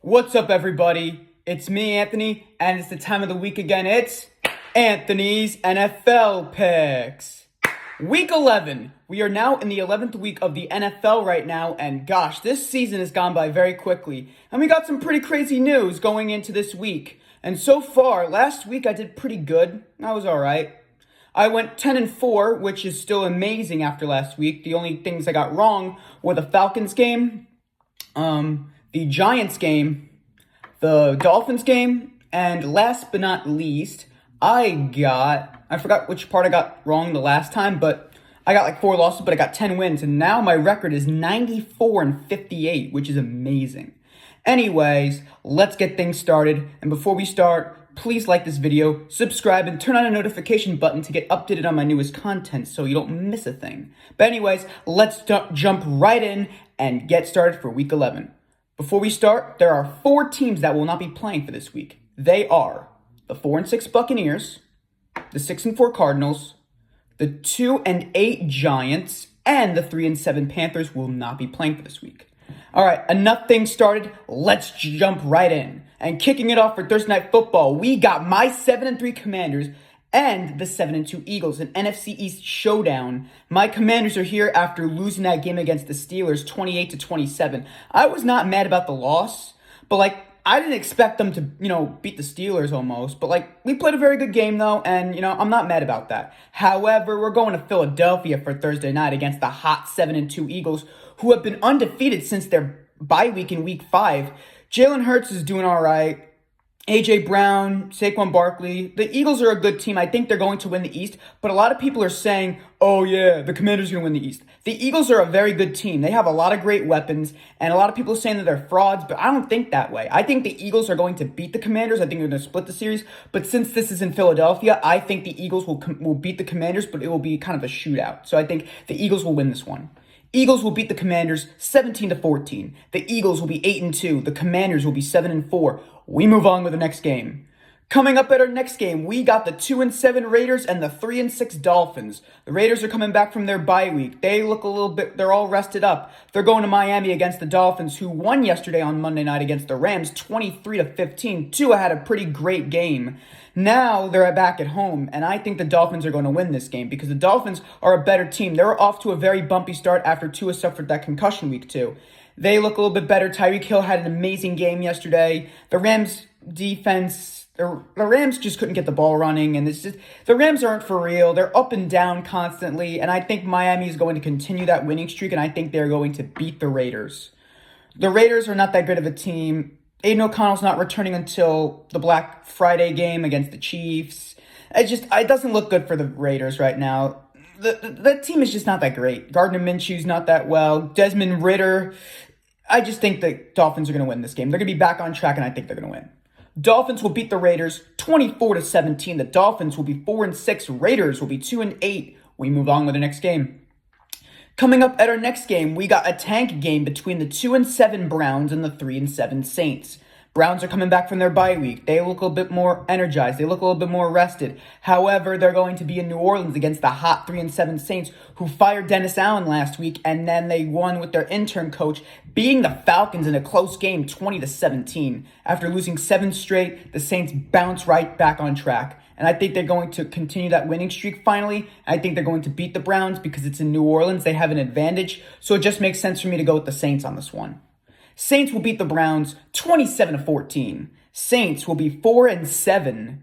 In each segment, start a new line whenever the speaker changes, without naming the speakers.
What's up, everybody? It's me, Anthony, and it's the time of the week again. It's Anthony's NFL Picks. Week 11. We are now in the 11th week of the NFL right now, and gosh, this season has gone by very quickly. And we got some pretty crazy news going into this week. And so far, last week I did pretty good. I was alright. I went 10-4, which is still amazing after last week. The only things I got wrong were the Falcons game, the Giants game, the Dolphins game, and last but not least, I forgot which part I got wrong the last time, but I got like 4 losses, but I got 10 wins, and now my record is 94-58, which is amazing. Anyways, let's get things started, and before we start, please like this video, subscribe, and turn on a notification button to get updated on my newest content so you don't miss a thing. But anyways, let's jump right in and get started for Week 11. Before we start, there are 4 teams that will not be playing for this week. They are the 4-6 Buccaneers, the 6-4 Cardinals, the 2-8 Giants, and the 3-7 Panthers will not be playing for this week. All right, enough things started. Let's jump right in. And kicking it off for Thursday Night Football, we got my 7-3 Commanders and the 7-2 Eagles, an NFC East showdown. My Commanders are here after losing that game against the Steelers 28-27. I was not mad about the loss, but I didn't expect them to, beat the Steelers almost. But we played a very good game though, and I'm not mad about that. However, we're going to Philadelphia for Thursday night against the hot 7-2 Eagles, who have been undefeated since their bye week in Week 5. Jalen Hurts is doing all right. A.J. Brown, Saquon Barkley. The Eagles are a good team. I think they're going to win the East. But a lot of people are saying, oh yeah, the Commanders are going to win the East. The Eagles are a very good team. They have a lot of great weapons. And a lot of people are saying that they're frauds. But I don't think that way. I think the Eagles are going to beat the Commanders. I think they're going to split the series. But since this is in Philadelphia, I think the Eagles will beat the Commanders. But it will be kind of a shootout. So I think the Eagles will win this one. Eagles will beat the Commanders 17-14. The Eagles will be 8-2. The Commanders will be 7-4. We move on with the next game. Coming up at our next game, we got the 2-7 Raiders and the 3-6 Dolphins. The Raiders are coming back from their bye week. They look a little bit, they're all rested up. They're going to Miami against the Dolphins, who won yesterday on Monday night against the Rams 23-15. Tua had a pretty great game. Now they're back at home, and I think the Dolphins are going to win this game because the Dolphins are a better team. They were off to a very bumpy start after Tua suffered that concussion week 2. They look a little bit better. Tyreek Hill had an amazing game yesterday. The Rams defense, the Rams just couldn't get the ball running, and the Rams aren't for real. They're up and down constantly, and I think Miami is going to continue that winning streak, and I think they're going to beat the Raiders. The Raiders are not that good of a team. Aiden O'Connell's not returning until the Black Friday game against the Chiefs. It doesn't look good for the Raiders right now. The team is just not that great. Gardner Minshew's not that well. Desmond Ridder. I just think the Dolphins are going to win this game. They're going to be back on track, and I think they're going to win. Dolphins will beat the Raiders 24-17. The Dolphins will be 4-6. Raiders will be 2-8. We move on with the next game. Coming up at our next game, we got a tank game between the 2-7 Browns and the 3-7 Saints. Browns are coming back from their bye week. They look a little bit more energized. They look a little bit more rested. However, they're going to be in New Orleans against the hot 3-7 Saints, who fired Dennis Allen last week, and then they won with their intern coach, beating the Falcons in a close game 20-17. After losing 7 straight, the Saints bounce right back on track. And I think they're going to continue that winning streak finally. I think they're going to beat the Browns because it's in New Orleans. They have an advantage. So it just makes sense for me to go with the Saints on this one. Saints will beat the Browns 27-14. Saints will be 4-7.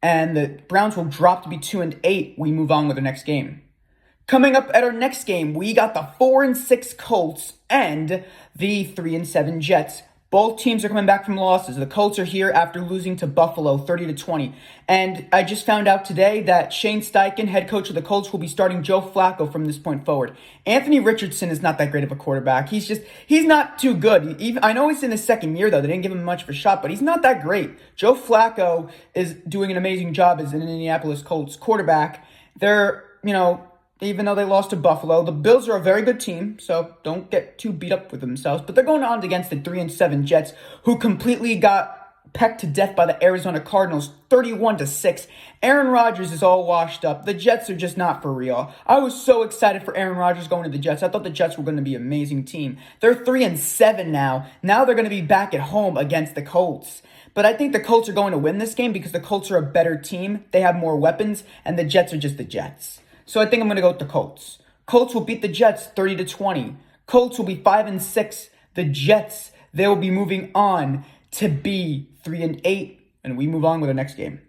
And the Browns will drop to be 2-8. We move on with the next game. Coming up at our next game, we got the 4-6 Colts and the 3-7 Jets. Both teams are coming back from losses. The Colts are here after losing to Buffalo 30-20. And I just found out today that Shane Steichen, head coach of the Colts, will be starting Joe Flacco from this point forward. Anthony Richardson is not that great of a quarterback. He's not too good. I know he's in his second year, though. They didn't give him much of a shot, but he's not that great. Joe Flacco is doing an amazing job as an Indianapolis Colts quarterback. They're, even though they lost to Buffalo, the Bills are a very good team, so don't get too beat up with themselves. But they're going on against the 3-7 Jets, who completely got pecked to death by the Arizona Cardinals 31-6. Aaron Rodgers is all washed up. The Jets are just not for real. I was so excited for Aaron Rodgers going to the Jets. I thought the Jets were going to be an amazing team. They're 3-7 now. Now they're going to be back at home against the Colts. But I think the Colts are going to win this game because the Colts are a better team. They have more weapons, and the Jets are just the Jets. So I think I'm going to go with the Colts. Colts will beat the Jets 30-20. Colts will be 5-6. The Jets, they will be moving on to be 3-8, and we move on with the next game.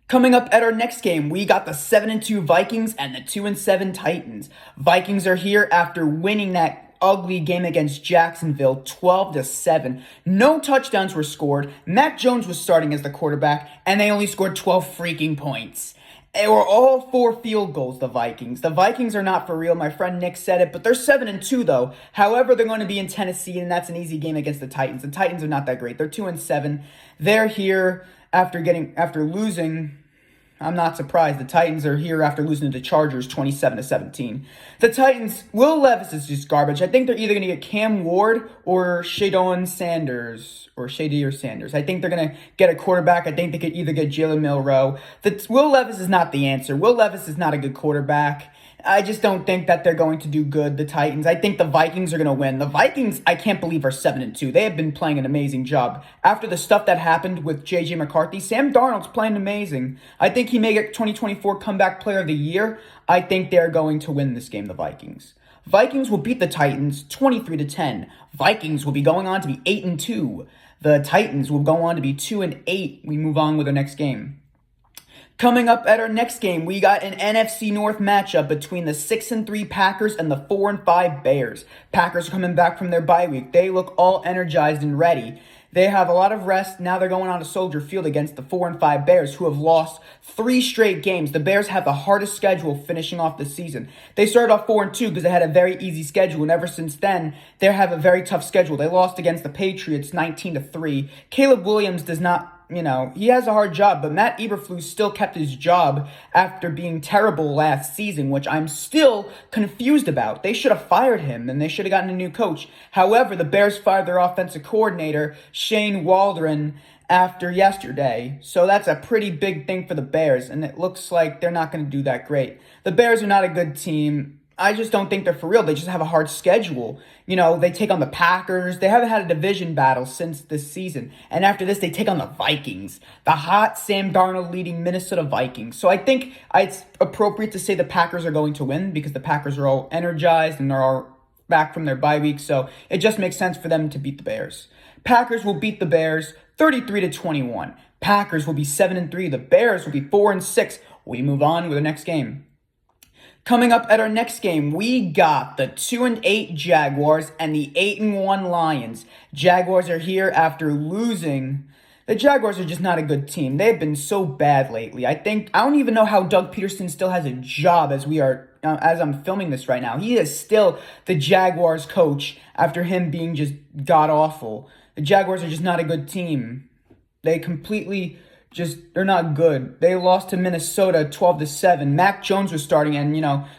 Coming up at our next game, we got the 7-2 Vikings and the 2-7 Titans. Vikings are here after winning that ugly game against Jacksonville 12-7. No touchdowns were scored. Mac Jones was starting as the quarterback, and they only scored 12 freaking points. They were all 4 field goals, the Vikings. The Vikings are not for real. My friend Nick said it, but they're 7-2 though. However, they're going to be in Tennessee, and that's an easy game against the Titans. The Titans are not that great. They're 2-7. They're here after losing. I'm not surprised. The Titans are here after losing to the Chargers 27-17. The Titans, Will Levis is just garbage. I think they're either going to get Cam Ward or Shadon Sanders or Shadir Sanders. I think they're going to get a quarterback. I think they could either get Jalen Milroe. Will Levis is not the answer. Will Levis is not a good quarterback. I just don't think that they're going to do good, the Titans. I think the Vikings are going to win. The Vikings, I can't believe, are 7-2. They have been playing an amazing job. After the stuff that happened with J.J. McCarthy, Sam Darnold's playing amazing. I think he may get 2024 Comeback Player of the Year. I think they're going to win this game, the Vikings. Vikings will beat the Titans 23-10. Vikings will be going on to be 8-2. The Titans will go on to be 2-8. We move on with our next game. Coming up at our next game, we got an NFC North matchup between the 6-3 Packers and the 4-5 Bears. Packers are coming back from their bye week. They look all energized and ready. They have a lot of rest. Now they're going on to Soldier Field against the 4-5 Bears, who have lost 3 straight games. The Bears have the hardest schedule finishing off the season. They started off 4-2 because they had a very easy schedule, and ever since then, they have a very tough schedule. They lost against the Patriots 19-3. Caleb Williams does not, he has a hard job, but Matt Eberflus still kept his job after being terrible last season, which I'm still confused about. They should have fired him, and they should have gotten a new coach. However, the Bears fired their offensive coordinator, Shane Waldron, after yesterday. So that's a pretty big thing for the Bears, and it looks like they're not going to do that great. The Bears are not a good team. I just don't think they're for real. They just have a hard schedule. They take on the Packers. They haven't had a division battle since this season. And after this, they take on the Vikings, the hot Sam Darnold leading Minnesota Vikings. So I think it's appropriate to say the Packers are going to win because the Packers are all energized and they're all back from their bye week. So it just makes sense for them to beat the Bears. Packers will beat the Bears 33-21. Packers will be 7-3. The Bears will be 4-6. We move on with the next game. Coming up at our next game, we got the 2-8 Jaguars and the 8-1 Lions. Jaguars are here after losing. The Jaguars are just not a good team. They've been so bad lately. I don't even know how Doug Peterson still has a job as I'm filming this right now. He is still the Jaguars coach after him being just god-awful. The Jaguars are just not a good team. They they're not good. They lost to Minnesota 12-7. Mac Jones was starting, and,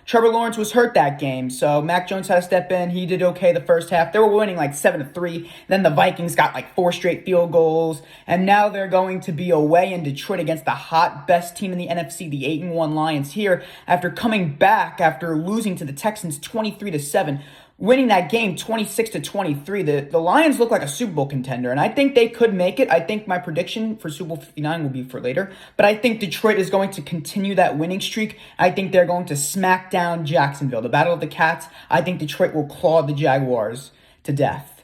Trevor Lawrence was hurt that game. So Mac Jones had to step in. He did okay the first half. They were winning 7-3. Then the Vikings got 4 straight field goals. And now they're going to be away in Detroit against the hot best team in the NFC, the 8-1 Lions, here after coming back after losing to the Texans 23-7. Winning that game 26-23, the Lions look like a Super Bowl contender, and I think they could make it. I think my prediction for Super Bowl 59 will be for later, but I think Detroit is going to continue that winning streak. I think they're going to smack down Jacksonville. The Battle of the Cats, I think Detroit will claw the Jaguars to death.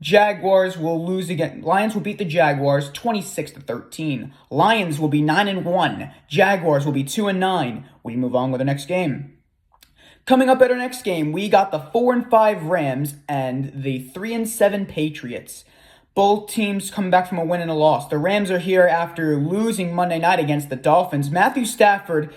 Jaguars will lose again. Lions will beat the Jaguars 26-13. Lions will be 9-1. Jaguars will be 2-9. We move on with the next game. Coming up at our next game, we got the 4-5 Rams and the 3-7 Patriots. Both teams come back from a win and a loss. The Rams are here after losing Monday night against the Dolphins. Matthew Stafford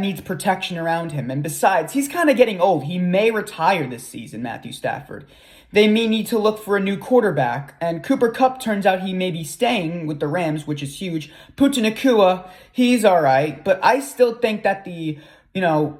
needs protection around him. And besides, he's kind of getting old. He may retire this season, Matthew Stafford. They may need to look for a new quarterback. And Cooper Kupp turns out he may be staying with the Rams, which is huge. Puka Nacua, he's all right. But I still think that the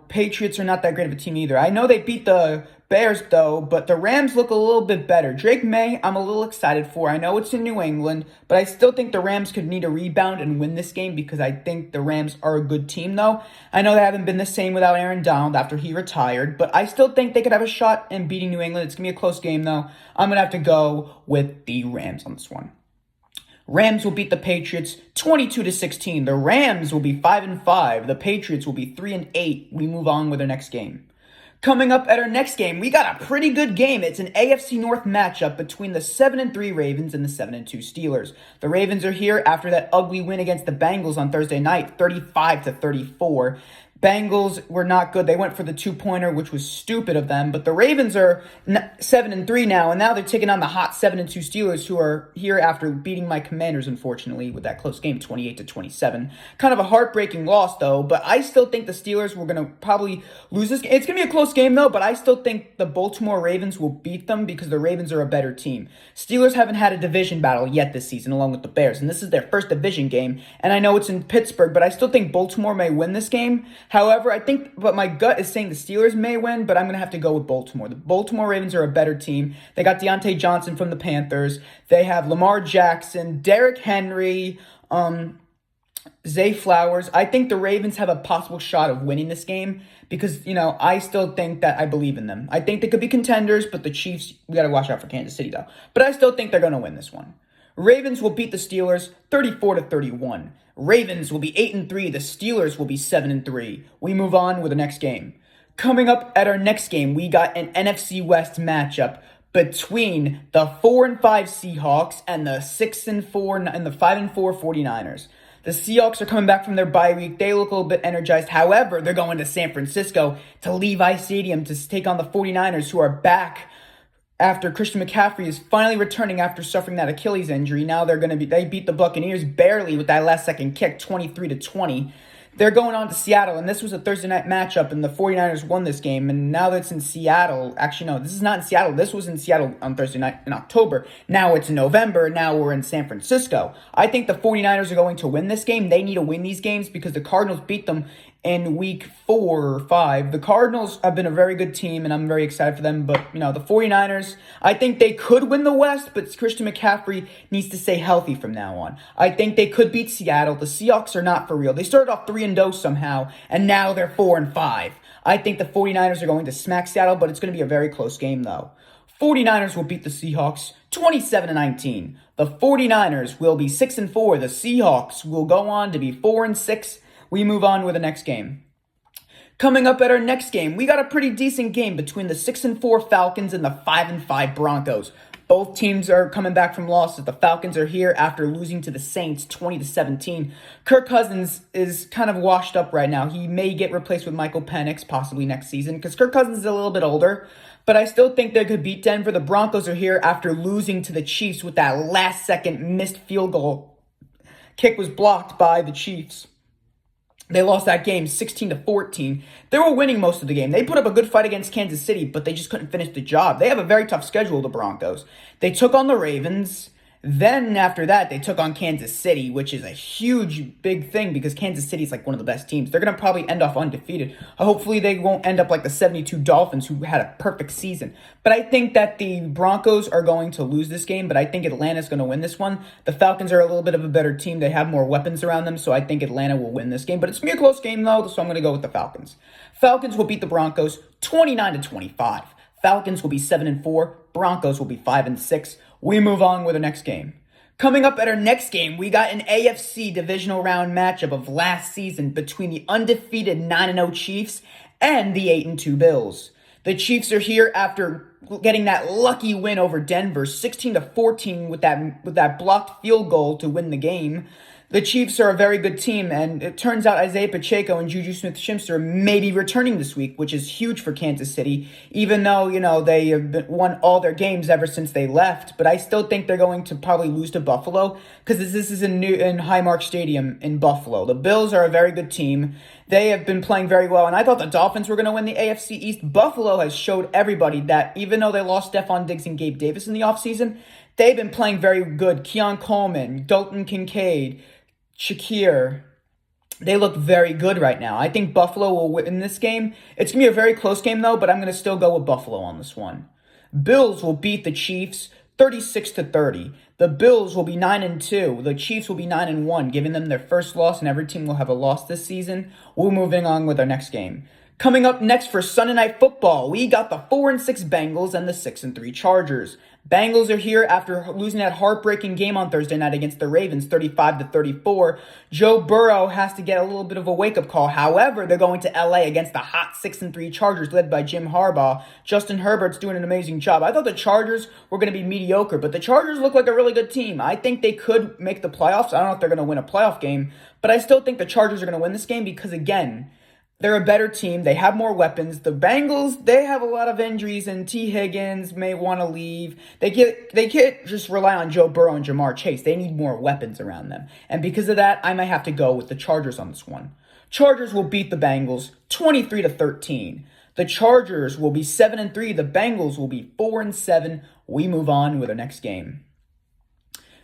Patriots are not that great of a team either. I know they beat the Bears, though, but the Rams look a little bit better. Drake May, I'm a little excited for. I know it's in New England, but I still think the Rams could need a rebound and win this game because I think the Rams are a good team, though. I know they haven't been the same without Aaron Donald after he retired, but I still think they could have a shot in beating New England. It's going to be a close game, though. I'm going to have to go with the Rams on this one. Rams will beat the Patriots 22-16. The Rams will be 5-5. The Patriots will be 3-8. We move on with our next game. Coming up at our next game, we got a pretty good game. It's an AFC North matchup between the 7-3 Ravens and the 7-2 Steelers. The Ravens are here after that ugly win against the Bengals on Thursday night, 35-34. Bengals were not good. They went for the two-pointer, which was stupid of them. But the Ravens are 7-3 now, and now they're taking on the hot 7-2 Steelers, who are here after beating my Commanders, unfortunately, with that close game, 28-27. Kind of a heartbreaking loss, though. But I still think the Steelers were going to probably lose this game. It's going to be a close game, though, but I still think the Baltimore Ravens will beat them because the Ravens are a better team. Steelers haven't had a division battle yet this season, along with the Bears, and this is their first division game. And I know it's in Pittsburgh, but I still think Baltimore may win this game. However, I think, but my gut is saying the Steelers may win, but I'm going to have to go with Baltimore. The Baltimore Ravens are a better team. They got Deontay Johnson from the Panthers. They have Lamar Jackson, Derrick Henry, Zay Flowers. I think the Ravens have a possible shot of winning this game because, I still think that I believe in them. I think they could be contenders, but the Chiefs, we got to watch out for Kansas City, though. But I still think they're going to win this one. Ravens will beat the Steelers 34-31. Ravens will be 8-3. The Steelers will be 7-3. We move on with the next game. Coming up at our next game, we got an NFC West matchup between the 4-5 Seahawks and the 6-4 and the 5-4 49ers. The Seahawks are coming back from their bye week. They look a little bit energized. However, they're going to San Francisco to Levi Stadium to take on the 49ers, who are back after Christian McCaffrey is finally returning after suffering that Achilles injury. Now they beat the Buccaneers barely with that last second kick, 23-20. They're going on to Seattle, and this was a Thursday night matchup, and the 49ers won this game, and now that's in Seattle. Actually, no, this is not in Seattle. This was in Seattle on Thursday night in October. Now it's November. Now we're in San Francisco. I think the 49ers are going to win this game. They need to win these games because the Cardinals beat them in week 4 or 5. The Cardinals have been a very good team, and I'm very excited for them. But, the 49ers, I think they could win the West, but Christian McCaffrey needs to stay healthy from now on. I think they could beat Seattle. The Seahawks are not for real. They started off 3-0 somehow, and now they're 4-5. I think the 49ers are going to smack Seattle, but it's going to be a very close game, though. 49ers will beat the Seahawks 27-19. The 49ers will be 6-4. The Seahawks will go on to be 4-6. We move on with the next game. Coming up at our next game, we got a pretty decent game between the 6-4 Falcons and the 5-5 Broncos. Both teams are coming back from losses. The Falcons are here after losing to the Saints 20-17. Kirk Cousins is kind of washed up right now. He may get replaced with Michael Penix possibly next season because Kirk Cousins is a little bit older. But I still think they could beat Denver. The Broncos are here after losing to the Chiefs with that last-second missed field goal. Kick was blocked by the Chiefs. They lost that game 16-14. They were winning most of the game. They put up a good fight against Kansas City, but they just couldn't finish the job. They have a very tough schedule, the Broncos. They took on the Ravens. Then after that, they took on Kansas City, which is a huge, big thing because Kansas City is like one of the best teams. They're going to probably end off undefeated. Hopefully, they won't end up like the 72 Dolphins, who had a perfect season. But I think that the Broncos are going to lose this game, but I think Atlanta's going to win this one. The Falcons are a little bit of a better team. They have more weapons around them, so I think Atlanta will win this game. But it's going to be a close game, though, so I'm going to go with the Falcons. Falcons will beat the Broncos 29-25. Falcons will be 7-4. Broncos will be 5-6. We move on with the next game. Coming up at our next game, we got an AFC divisional round matchup of last season between the undefeated 9-0 Chiefs and the 8-2 Bills. The Chiefs are here after getting that lucky win over Denver, 16-14 with that blocked field goal to win the game. The Chiefs are a very good team, and it turns out Isaiah Pacheco and Juju Smith-Schuster may be returning this week, which is huge for Kansas City, even though, they have won all their games ever since they left. But I still think they're going to probably lose to Buffalo because this is in Highmark Stadium in Buffalo. The Bills are a very good team. They have been playing very well, and I thought the Dolphins were going to win the AFC East. Buffalo has showed everybody that even though they lost Stephon Diggs and Gabe Davis in the offseason, they've been playing very good. Keon Coleman, Dalton Kincaid, Shakir, They look very good right now. I think Buffalo will win this game. It's going to be a very close game, though, but I'm going to still go with Buffalo on this one. Bills will beat the Chiefs 36-30. The Bills will be 9-2. The Chiefs will be 9-1, giving them their first loss, and every team will have a loss this season. We're moving on with our next game. Coming up next for Sunday Night Football, we got the 4-6 Bengals and the 6-3 Chargers. Bengals are here after losing that heartbreaking game on Thursday night against the Ravens, 35-34. Joe Burrow has to get a little bit of a wake-up call. However, they're going to LA against the hot 6-3 Chargers led by Jim Harbaugh. Justin Herbert's doing an amazing job. I thought the Chargers were going to be mediocre, but the Chargers look like a really good team. I think they could make the playoffs. I don't know if they're going to win a playoff game, but I still think the Chargers are going to win this game because, again, they're a better team. They have more weapons. The Bengals, they have a lot of injuries, and T. Higgins may want to leave. They can't just rely on Joe Burrow and Jamar Chase. They need more weapons around them. And because of that, I might have to go with the Chargers on this one. Chargers will beat the Bengals 23-13. The Chargers will be 7-3. The Bengals will be 4-7. We move on with our next game.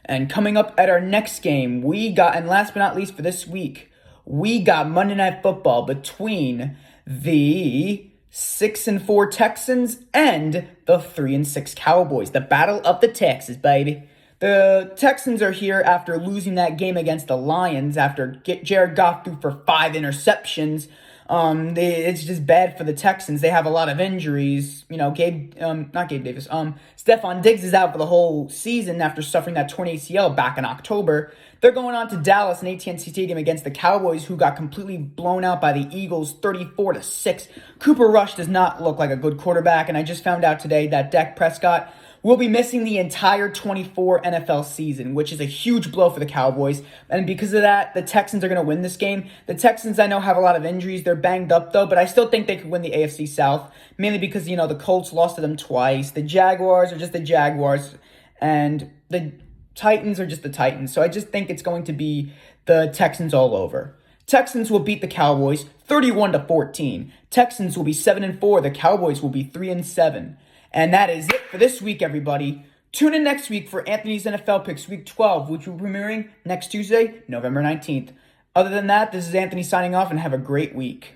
And coming up at our next game, we got, and last but not least for this week, we got Monday Night Football between the 6-4 Texans and the 3-6 Cowboys. The Battle of the Texas, baby. The Texans are here after losing that game against the Lions after Jared Goff threw for 5 interceptions. It's just bad for the Texans. They have a lot of injuries. Not Gabe Davis. Stephon Diggs is out for the whole season after suffering that torn ACL back in October. They're going on to Dallas and AT&T Stadium against the Cowboys, who got completely blown out by the Eagles 34-6. Cooper Rush does not look like a good quarterback, and I just found out today that Dak Prescott will be missing the entire 24 NFL season, which is a huge blow for the Cowboys. And because of that, the Texans are going to win this game. The Texans, I know, have a lot of injuries. They're banged up, though, but I still think they could win the AFC South, mainly because, the Colts lost to them twice. The Jaguars are just the Jaguars, and the Titans are just the Titans. So I just think it's going to be the Texans all over. Texans will beat the Cowboys 31-14. Texans will be 7-4. The Cowboys will be 3-7. And that is it for this week, everybody. Tune in next week for Anthony's NFL Picks Week 12, which will be premiering next Tuesday, November 19th. Other than that, this is Anthony signing off, and have a great week.